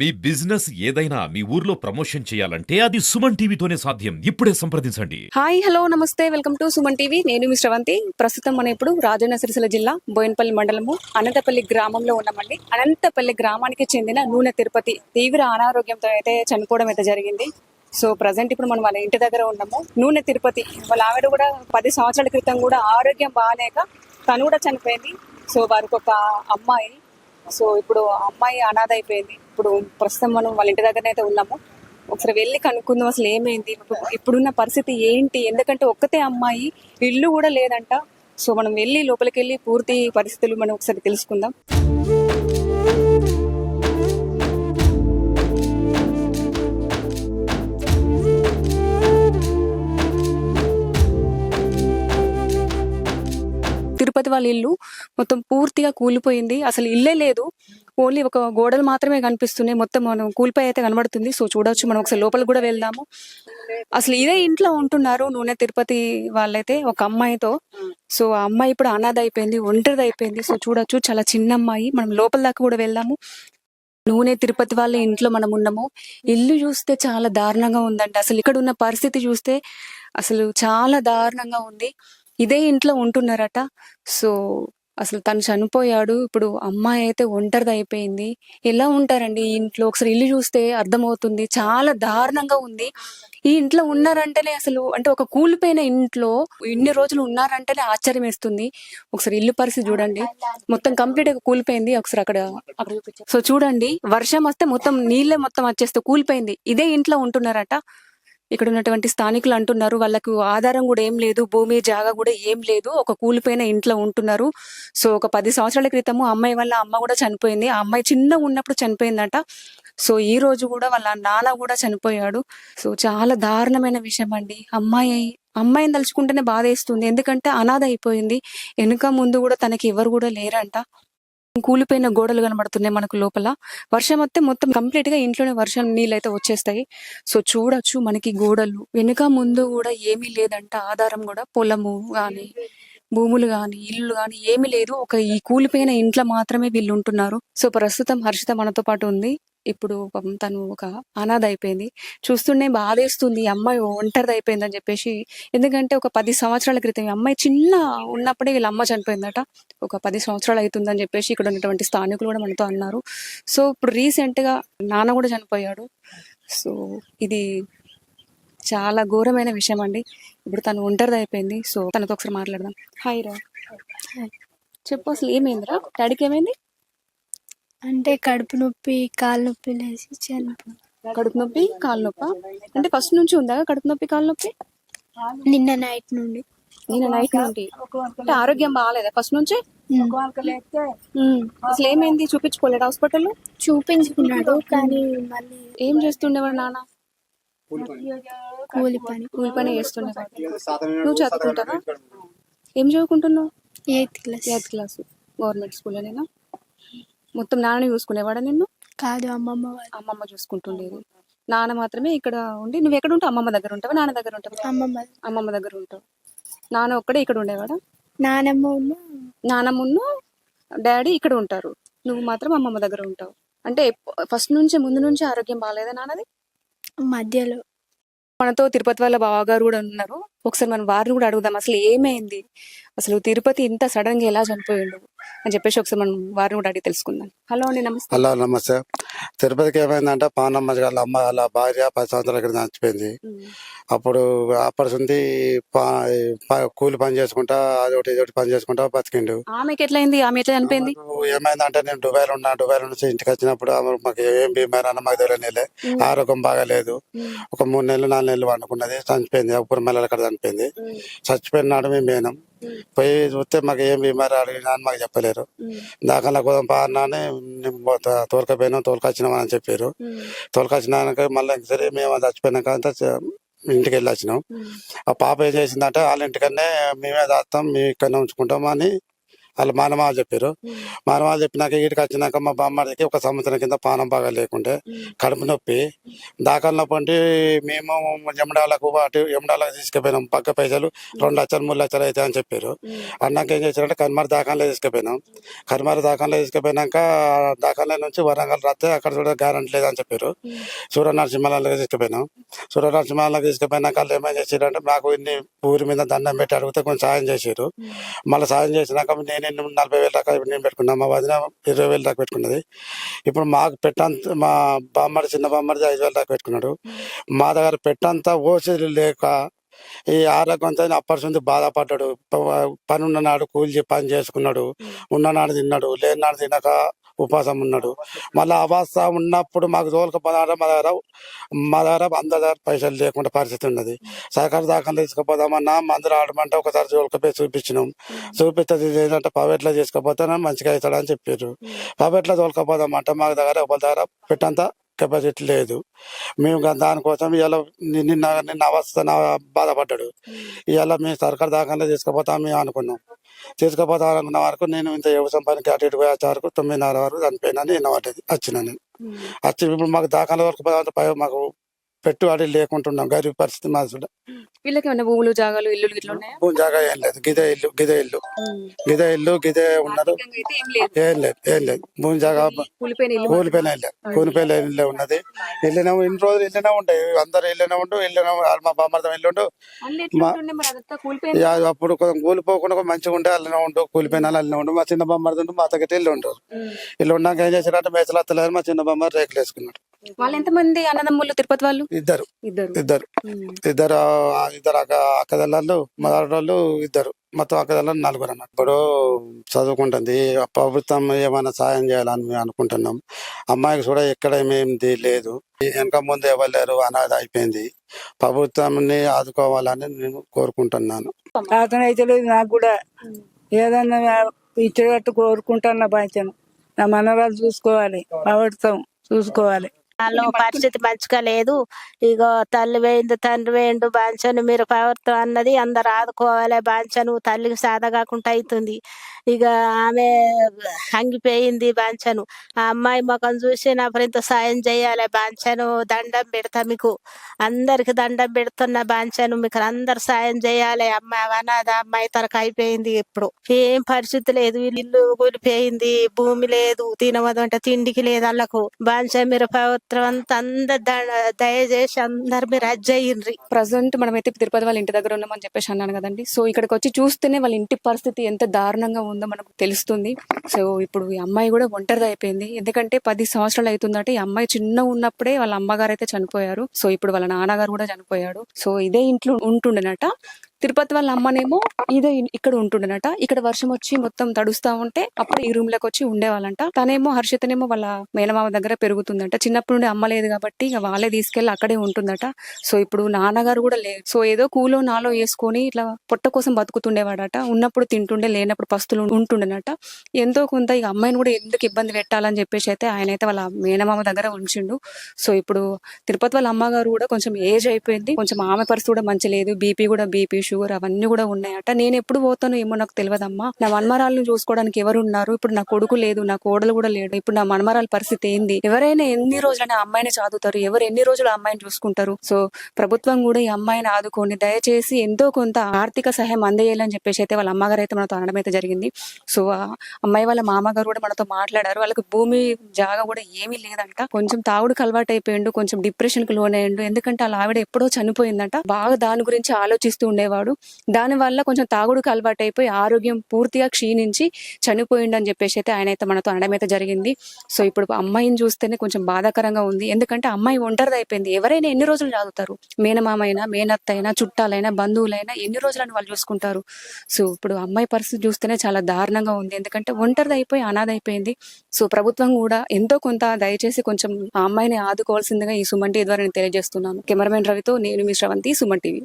మీ business ఏదైనా మీ ఊర్లో promotion చేయాలంటే అది సుమన్ టీవీతోనే సాధ్యం. ఇప్పుడే సంప్రదించండి. హాయ్ హలో నమస్తే వెల్కమ్ టు సుమన్ టీవీ. నేను మీ శ్రవంతి. ప్రస్తుతం మనం ఇప్పుడు రాజన్న సిరిసిల్ల జిల్లా బోయినపల్లి మండలము అనంతపల్లి గ్రామంలో ఉన్నామండి. అనంతపల్లి గ్రామానికి చెందిన నూనె తిరుపతి తీవ్ర అనారోగ్యంతో అయితే చనిపోవడం అయితే జరిగింది. సో ప్రజెంట్ ఇప్పుడు మనం వాళ్ళ ఇంటి దగ్గర ఉన్నాము. నూనె తిరుపతి వాళ్ళ ఆవిడ కూడా 10 సంవత్సరాల క్రితం కూడా ఆరోగ్యం బాగాలేక తను కూడా చనిపోయింది. సో వారికి ఒక అమ్మాయి, సో ఇప్పుడు ఆ అమ్మాయి అనాథ అయిపోయింది. ఇప్పుడు ప్రస్తుతం మనం వాళ్ళ ఇంటి దగ్గర అయితే ఉన్నాము. ఒకసారి వెళ్ళి కనుక్కుందాం అసలు ఏమైంది, ఇప్పుడున్న పరిస్థితి ఏంటి. ఎందుకంటే ఒక్కతే అమ్మాయి, ఇల్లు కూడా లేదంట. సో మనం వెళ్ళి లోపలికి వెళ్ళి పూర్తి పరిస్థితులు మనం ఒకసారి తెలుసుకుందాం. తిరుపతి వాళ్ళ ఇల్లు మొత్తం పూర్తిగా కూలిపోయింది. అసలు ఇల్లే లేదు, ఓన్లీ ఒక గోడలు మాత్రమే కనిపిస్తున్నాయి. మొత్తం మనం కూలిపోయి అయితే కనబడుతుంది. సో చూడొచ్చు, మనం ఒకసారి లోపలికి కూడా వెళ్దాము. అసలు ఇదే ఇంట్లో ఉంటున్నారు నూనె తిరుపతి వాళ్ళైతే ఒక అమ్మాయితో. సో ఆ అమ్మాయి ఇప్పుడు అనాథ అయిపోయింది, ఒంటరిది అయిపోయింది. సో చూడొచ్చు, చాలా చిన్న అమ్మాయి. మనం లోపల దాకా కూడా వెళ్దాము. నూనె తిరుపతి వాళ్ళ ఇంట్లో మనం ఉన్నాము. ఇల్లు చూస్తే చాలా దారుణంగా ఉందండి. అసలు ఇక్కడ ఉన్న పరిస్థితి చూస్తే అసలు చాలా దారుణంగా ఉంది. ఇదే ఇంట్లో ఉంటున్నారట. సో అసలు తను చనిపోయాడు. ఇప్పుడు అమ్మాయి అయితే ఒంటరిది అయిపోయింది. ఎలా ఉంటారండి ఈ ఇంట్లో? ఒకసారి ఇల్లు చూస్తే అర్థమవుతుంది, చాలా దారుణంగా ఉంది. ఈ ఇంట్లో ఉన్నారంటేనే అసలు, అంటే ఒక కూలిపోయిన ఇంట్లో ఇన్ని రోజులు ఉన్నారంటేనే ఆశ్చర్యం వేస్తుంది. ఒకసారి ఇల్లు పరిస్థితి చూడండి, మొత్తం కంప్లీట్ గా కూలిపోయింది. ఒకసారి అక్కడ చూపించారు. సో చూడండి, వర్షం వస్తే మొత్తం నీళ్ళే మొత్తం వచ్చేస్తే కూలిపోయింది. ఇదే ఇంట్లో ఉంటున్నారట. ఇక్కడ ఉన్నటువంటి స్థానికులు అంటున్నారు వాళ్ళకు ఆధారం కూడా ఏం లేదు, భూమి జాగా కూడా ఏం లేదు, ఒక కూలిపోయిన ఇంట్లో ఉంటున్నారు. సో ఒక 10 సంవత్సరాల క్రితము అమ్మాయి వాళ్ళ అమ్మ కూడా చనిపోయింది. ఆ అమ్మాయి చిన్నగా ఉన్నప్పుడు చనిపోయిందట. సో ఈ రోజు కూడా వాళ్ళ నాన్న కూడా చనిపోయాడు. సో చాలా దారుణమైన విషయం అండి. అమ్మాయిని తలుచుకుంటేనే బాధ వేస్తుంది. ఎందుకంటే అనాథ అయిపోయింది. వెనుక ముందు కూడా తనకి ఎవరు కూడా లేరంట. కూలిపోయిన గోడలు కనబడుతున్నాయి మనకు లోపల. వర్షం వస్తే మొత్తం కంప్లీట్ గా ఇంట్లోనే వర్షం నీళ్ళు అయితే వచ్చేస్తాయి. సో చూడొచ్చు, మనకి గోడలు వెనుక ముందు కూడా ఏమీ లేదంట. ఆధారం కూడా పొలము గాని, భూములు గాని, ఇల్లు గాని ఏమీ లేదు. ఒక ఈ కూలిపోయిన ఇంట్లో మాత్రమే వీళ్ళు ఉంటున్నారు. సో ప్రస్తుతం హర్షిత మనతో పాటు ఉంది. ఇప్పుడు తను ఒక అనాథ అయిపోయింది. చూస్తుండే బాధేస్తుంది, ఈ అమ్మాయి ఒంటరిది అయిపోయింది అని చెప్పేసి. ఎందుకంటే ఒక 10 సంవత్సరాల క్రితం ఈ అమ్మాయి చిన్న ఉన్నప్పుడే వీళ్ళ అమ్మ చనిపోయిందట. ఒక 10 సంవత్సరాలు అవుతుందని చెప్పేసి ఇక్కడ ఉన్నటువంటి స్థానికులు కూడా మనతో అన్నారు. సో ఇప్పుడు రీసెంట్ గా నాన్న కూడా చనిపోయాడు. సో ఇది చాలా ఘోరమైన విషయం అండి. ఇప్పుడు తను ఒంటరిది అయిపోయింది. సో తనతో ఒకసారి మాట్లాడదాం. హాయ్ రా, చెప్పు అసలు ఏమైందిరా? డాడీకి ఏమైంది? అంటే కడుపు నొప్పి, కాలు నొప్పి లేసి చనిపో. కడుపు నొప్పి, కాలు నొప్పి? అంటే ఫస్ట్ నుంచి ఉందా కడుపు నొప్పి, కాలు నొప్పి? నిన్న నైట్ నుండి. నేను నైట్ నుండి. అంటే ఆరోగ్యం బాగాలేదా ఫస్ట్ నుంచి? అసలు ఏమైంది? చూపించుకోలేడు హాస్పిటల్లో? చూపించుకున్నాడు, కానీ మళ్ళీ ఏం చేస్తుండేవాడు నాన్న? కూలి పని. కూలి పని చేస్తుండేవాడు. నువ్వు చదువుకుంటావా? ఏం చదువుకుంటున్నావు? 8th class. 8th class. Government స్కూల్లోనేనా? మొత్తం నాన్న చూసుకునేవాడా నిన్ను? కాదు, అమ్మమ్మ వాళ్ళు. అమ్మమ్మ చూసుకుంటుండేది. నాన్న మాత్రమే ఇక్కడ ఉండి, నువ్వు ఎక్కడ ఉంటావు? అమ్మమ్మ దగ్గర ఉంటావా, నాన్న దగ్గర ఉంటావా? అమ్మమ్మ. అమ్మమ్మ దగ్గర ఉంటావు. నాన్న ఒక్కడే ఇక్కడ ఉండేవాడా? నానమ్మ డాడీ ఇక్కడ ఉంటారు, నువ్వు మాత్రం అమ్మమ్మ దగ్గర ఉంటావు. అంటే ఫస్ట్ నుంచి, ముందు నుంచి ఆరోగ్యం బాగాలేదా నాన్నది? మధ్యలో. మనతో తిరుపతి వాళ్ళ బావగారు కూడా ఉన్నారు. ఒకసారి మనం వారిని కూడా అడుగుదాం, అసలు ఏమైంది, అసలు తిరుపతి ఇంత సడన్ గా ఎలా చనిపోయిండు అని చెప్పేసి ఒకసారి మనం వారిని కూడా అడిగి తెలుసుకుందాం. హలో అండి, నమస్తే. హలో నమస్తే. తిరుపతికి ఏమైందంటే పానమ్మ వాళ్ళ అమ్మ వాళ్ళ భార్య 10 సంవత్సరాల క్రితం చచ్చిపోయింది. అప్పుడు అప్పటి నుండి కూలి పని చేసుకుంటా, అదొకటి ఇదొకటి పని చేసుకుంటా బతికిండు. ఆమెకి ఎట్లయింది? ఆమె ఎట్లా చనిపోయింది? ఏమైందంటే నేను దుబాయ్ నుంచి ఇంటికి వచ్చినప్పుడు మాకు ఏం బీమారి అన్న మాకు తెలియలే. ఆరోగ్యం బాగాలేదు. ఒక 3 నెలలు 4 నెలలు వండుకున్నది, చనిపోయింది. అప్పుడు మళ్ళీ అక్కడ చనిపోయింది. చచ్చిపోయిన నాడు మేము మేనం పోయి చూస్తే మాకు ఏం బీమారి అడిగినా అని మాకు చెప్పలేరు. దాకా కోసం పాడినానే తోలుకపోయినాం, తోలుకొచ్చినాం అని చెప్పారు. తోలుకొచ్చినాక మళ్ళీ సరే మేము చచ్చిపోయినాక అంతా ఇంటికి వెళ్ళి వచ్చినాం. ఆ పాప ఏం చేసిందంటే వాళ్ళ ఇంటికనే మేమే దాస్తాం, మేము ఇక్కడనే ఉంచుకుంటాం అని వాళ్ళు మానమాలు చెప్పారు. మానమాలు చెప్పినాక ఈడికి వచ్చినాక మా బామ్మడికి ఒక సంవత్సరం కింద పానం బాగా లేకుంటే కడుపు నొప్పి దాఖలు నొప్పి అంటే మేము ఎమడాలకు తీసుకుపోయినాం. పక్క పైసలు 2 లక్షలు 3 లక్షలు అవుతాయి అని చెప్పారు. అన్నాక ఏం చేశారంటే కర్మారి దాఖల్లో తీసుకుపోయినాం. కర్మారి దాఖల్లో తీసుకుపోయినాక దాఖల్లో నుంచి వరంగల్ రాస్తే అక్కడ కూడా గ్యారంటీ లేదని చెప్పారు. సూర్య నరసింహాలకు తీసుకుపోయినాం. సూర్య నరసింహాలకు తీసుకుపోయినాక వాళ్ళు ఏమేం చేశారంటే మాకు ఇన్ని ఊరి మీద దండం పెట్టి అడిగితే కొంచెం సాయం చేశారు. మళ్ళీ సాయం చేసినాక నేను 40,000 దాకా నేను పెట్టుకున్నాను. మా వదిన 20,000 దాకా పెట్టుకున్నది. ఇప్పుడు మాకు పెట్టంత మా బామ్మడి చిన్న బామ్మడి 5,000 దాకా పెట్టుకున్నాడు. మా దగ్గర పెట్టంతా ఓసీలు లేక ఈ ఆరోగ్యంతో అప్పటి బాధపడ్డాడు. పని ఉన్ననాడు కూలి పని చేసుకున్నాడు, ఉన్ననాడు తిన్నాడు, లేనినాడు తినక ఉపాసం ఉన్నాడు. మళ్ళీ అవస్థ ఉన్నప్పుడు మాకు తోలుకపోదాం మా దగ్గర అందరి దగ్గర పైసలు లేకుండా పరిస్థితి ఉన్నది. సహకార దాఖలు తీసుకుపోదామన్నా మందులు ఆడమంటే ఒకసారి తోలుకపోయి చూపించినాం. చూపిస్తే ఏంటంటే ప్రైవేట్లో తీసుకుపోతానే మంచిగా అవుతాడని చెప్పారు. ప్రైవేట్లో తోలుకపోదామంటే మాకు దగ్గర ఒకరి దగ్గర పెట్టంత కెపాసిటీ లేదు. మేము దానికోసం ఇలా నిన్న అవస్థ బాధపడ్డాడు. ఇవాళ మేము సర్కారు దాఖలు తీసుకుపోతాం మేము అనుకున్నాం. తీసుకుపోతాం అనుకున్న వరకు నేను ఇంత వ్యవసాయం పనికి అటు ఇటు పోయే వరకు 9:30 వరకు చనిపోయినా నేను వచ్చిన నేను వచ్చి ఇప్పుడు మాకు దాఖలు వరకు మాకు పెట్టుబడి లేకుంటున్నాం. గరీబ్ పరిస్థితి మాది కూడా. వీళ్ళకి ఏమైనా భూములు జాగాలు ఇల్లు ఇట్లా ఉన్నాయా? భూమి జాగా ఏం లేదు. గిదే ఉన్నారు. ఏం లేదు భూమి జాగా కూలిపోయిన ఇల్లే ఉన్నది. ఇల్లునేమో ఇన్ని రోజులు ఇల్లునే ఉంటాయి. అందరు ఇల్లునే ఉండు మా బామ్మర్థం ఇల్లుండు. అప్పుడు కొంచెం కూలిపోకుండా మంచిగా ఉండే అల్లనే ఉండు. కూలిపోయిన అల్లనే ఉండు. మా చిన్న బామ్మర్థం ఉండు. మా అత్తగట్టి ఇల్లు ఉంటారు. ఇల్లు ఉన్నాక ఏం చేశారంటే మేసలు అత్తలేదు. మా చిన్న బామ్మ రేకులు వేసుకున్నాడు. వాళ్ళు ఎంతమంది అన్నదమ్ములు తిరుపతి వాళ్ళు? ఇద్దరు అక్కదళ్ళు మదాళ్ళు ఇద్దరు, మొత్తం అక్కదళ్ళు 4 అన్నమాట. ఇప్పుడు చదువుకుంటుంది. ప్రభుత్వం ఏమైనా సాయం చేయాలని మేము అనుకుంటున్నాం. అమ్మాయికి కూడా ఎక్కడ ఏమేమి లేదు. వెనక ముందు ఎవరు లేరు, అనాథ అయిపోయింది. ప్రభుత్వాన్ని ఆదుకోవాలని నేను కోరుకుంటున్నాను. అయితే లేదు నాకు కూడా ఏదన్నా ఇచ్చేటట్టు కోరుకుంటున్నా. బాధ్యత నా మనవరాలు చూసుకోవాలి, ప్రభుత్వం చూసుకోవాలి. వాళ్ళు పరిస్థితి మంచిగా లేదు. ఇగో తల్లి వేయింది తండ్రి వేయిండు బాంచను మీరు ప్రభుత్వం అన్నది అందరు ఆదుకోవాలి. బాంచను తల్లికి సాధ కాకుండా అవుతుంది. ఇక ఆమె హంగిపోయింది బాంచను. ఆ అమ్మాయి ముఖం చూసి నా ఇంత సాయం చేయాలి. బాంచను దండం పెడతా, మీకు అందరికి దండం పెడుతున్న బాంచను, మీకు అందరు సాయం చేయాలి. అమ్మాయి అనాథ అమ్మాయి తనకు అయిపోయింది. ఇప్పుడు ఏం పరిస్థితి లేదు. ఇల్లు కూలిపోయింది, భూమి లేదు, తినవదంటే తిండికి లేదు. వాళ్ళకు బాంచను మీరు ప్రభుత్వం అంతా అందరు దయచేసి అందరు మీరు అజ్జయ్యిండ్రి. ప్రజెంట్ మనమైతే తిరుపతి వాళ్ళ ఇంటి దగ్గర ఉన్నామని చెప్పేసి అన్నాను కదండి. సో ఇక్కడికి వచ్చి చూస్తేనే వాళ్ళ ఇంటి పరిస్థితి ఎంత దారుణంగా ఉందో మనకు తెలుస్తుంది. సో ఇప్పుడు ఈ అమ్మాయి కూడా ఒంటరిది అయిపోయింది. ఎందుకంటే 10 సంవత్సరాలు అవుతుందంటే ఈ అమ్మాయి చిన్న ఉన్నప్పుడే వాళ్ళ అమ్మగారు అయితే చనిపోయారు. సో ఇప్పుడు వాళ్ళ నాన్నగారు కూడా చనిపోయాడు. సో ఇదే ఇంట్లో ఉంటుండేనట. తిరుపతి వాళ్ళ అమ్మనేమో ఇదే ఇక్కడ ఉంటుండేనట. ఇక్కడ వర్షం వచ్చి మొత్తం తడుస్తా ఉంటే అప్పుడు ఈ రూమ్ లోకి వచ్చి ఉండేవాళ్ళంట. తనేమో హర్షితనేమో వాళ్ళ మేనమామ దగ్గర పెరుగుతుందంట. చిన్నప్పటి నుండి అమ్మ లేదు కాబట్టి ఇక వాళ్ళే తీసుకెళ్లి అక్కడే ఉంటుందట. సో ఇప్పుడు నాన్నగారు కూడా లేదు. సో ఏదో కూలో నాలో వేసుకొని ఇట్లా పొట్ట కోసం బతుకుతుండేవాడట. ఉన్నప్పుడు తింటుండే, లేనప్పుడు పస్తులు ఉంటుండేనట. ఎంతో కొంత ఇక అమ్మాయిని కూడా ఎందుకు ఇబ్బంది పెట్టాలని చెప్పేసి అయితే ఆయన అయితే వాళ్ళ మేనమామ దగ్గర ఉంచిండు. సో ఇప్పుడు తిరుపతి వాళ్ళ అమ్మగారు కూడా కొంచెం ఏజ్ అయిపోయింది. కొంచెం ఆమె పరిస్థితి కూడా మంచి లేదు. బీపీ షుగర్ అవన్నీ కూడా ఉన్నాయట. నేను ఎప్పుడు పోతానో ఏమో నాకు తెలియదమ్మా. నా మన్మరాలను చూసుకోవడానికి ఎవరు ఉన్నారు? ఇప్పుడు నా కొడుకు లేదు, నా కోడలు కూడా లేడు. ఇప్పుడు నా మన్మరాల పరిస్థితి ఏంది? ఎవరైనా ఎన్ని రోజులని ఆ అమ్మాయిని చదువుతారు? ఎవరు ఎన్ని రోజులు ఆ అమ్మాయిని చూసుకుంటారు? సో ప్రభుత్వం కూడా ఈ అమ్మాయిని ఆదుకొని దయచేసి ఎంతో కొంత ఆర్థిక సహాయం అందేయాలని చెప్పేసి అయితే వాళ్ళ అమ్మగారు అయితే మనతో అనడం అయితే జరిగింది. సో ఆ అమ్మాయి వాళ్ళ మామగారు కూడా మనతో మాట్లాడారు. వాళ్ళకి భూమి జాగా కూడా ఏమీ లేదంట. కొంచెం తాగుడుకు అలవాటు అయిపోయిండు, కొంచెం డిప్రెషన్ కి లోనయ్యిండు. ఎందుకంటే వాళ్ళ ఆవిడ ఎప్పుడో చనిపోయిందంట. బాగా దాని గురించి ఆలోచిస్తూ ఉండేవాడు. దాని వల్ల కొంచెం తాగుడుకు అలవాటు అయిపోయి ఆరోగ్యం పూర్తిగా క్షీణించి చనిపోయిండని చెప్పేసి అయితే ఆయన అయితే మనతో అనడం అయితే జరిగింది. సో ఇప్పుడు అమ్మాయిని చూస్తేనే కొంచెం బాధాకరంగా ఉంది. ఎందుకంటే అమ్మాయి ఒంటరిది అయిపోయింది. ఎవరైనా ఎన్ని రోజులు చదువుతారు? మేనమామైనా, మేనత్త అయినా, చుట్టాలైనా, బంధువులైనా ఎన్ని రోజులని వాళ్ళు చూసుకుంటారు? సో ఇప్పుడు అమ్మాయి పరిస్థితి చూస్తేనే చాలా దారుణంగా ఉంది. ఎందుకంటే ఒంటరిది అయిపోయి అనాథ అయిపోయింది. సో ప్రభుత్వం కూడా ఎంతో కొంత దయచేసి కొంచెం ఆ అమ్మాయిని ఆదుకోవాల్సిందిగా ఈ సుమన్ టీవీ ద్వారా నేను తెలియజేస్తున్నాను. కెమెరామెన్ రవితో నేను మీ శ్రవంతి, సుమన్ టీవీ.